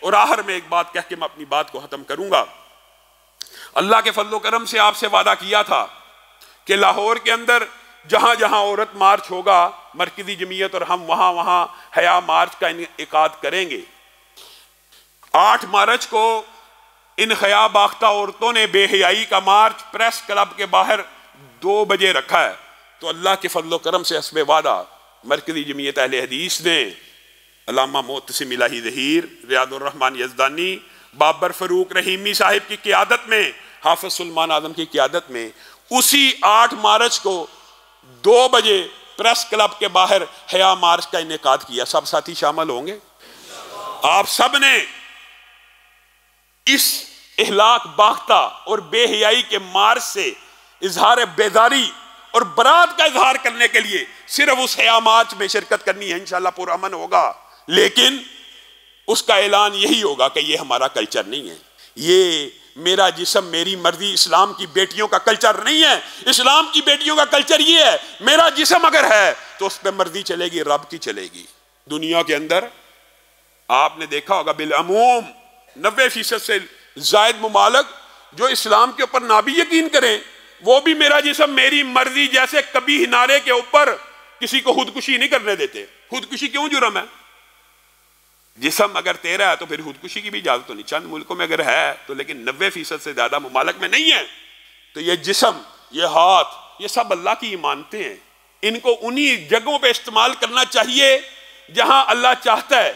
और आखिर में एक बात कह के मैं अपनी बात को खत्म करूंगा। अल्लाह के फजलो करम से आपसे वादा किया था कि लाहौर के अंदर जहां जहां औरत मार्च होगा, मरकजी जमीयत और हम वहां वहां हया मार्च का इनेकाद करेंगे। 8 मार्च को इन हया बाख्ता औरतों ने बेहयाई का मार्च प्रेस क्लब के बाहर 2 बजे रखा है। तो अल्लाह के फजलो करम से हस्बे वादा मरकजी जमीयत अहले हदीस ने अल्लामा मोहतसिम इलाही ज़हीर, रियादुर रहमान यज़दानी, बाबर फरूक रहीमी साहिब की क़ियादत में, हाफ़िज़ सुलेमान आज़म की क़ियादत में उसी 8 मार्च को 2 बजे प्रेस क्लब के बाहर हया मार्च का इनेकाद किया। सब साथी शामिल होंगे। आप सब ने इस इहलाक बाख्ता और बेहयाई के मार्च से इजहार बेदारी और बरात का इजहार करने के लिए सिर्फ उस हया मार्च में शिरकत करनी है। इंशाअल्लाह पुरअमन होगा, लेकिन उसका ऐलान यही होगा कि ये हमारा कल्चर नहीं है, ये मेरा जिस्म मेरी मर्जी इस्लाम की बेटियों का कल्चर नहीं है। इस्लाम की बेटियों का कल्चर ये है, मेरा जिस्म अगर है तो उस पर मर्जी चलेगी, रब की चलेगी। दुनिया के अंदर आपने देखा होगा बिलअमूम 90% से जायद मुमालिक जो इस्लाम के ऊपर ना भी यकीन करें, वो भी मेरा जिस्म मेरी मर्जी जैसे कभी नारे के ऊपर किसी को खुदकुशी नहीं करने देते। खुदकुशी क्यों जुर्म है? जिस्म अगर तेरा है तो फिर खुदकुशी की भी इजाजत तो नहीं। चंद मुल्कों में अगर है तो, लेकिन 90% से ज्यादा मुमालिक में नहीं है। तो ये जिस्म, ये हाथ, ये सब अल्लाह की इमानतें हैं। इनको उन्हीं जगहों पे इस्तेमाल करना चाहिए जहां अल्लाह चाहता है।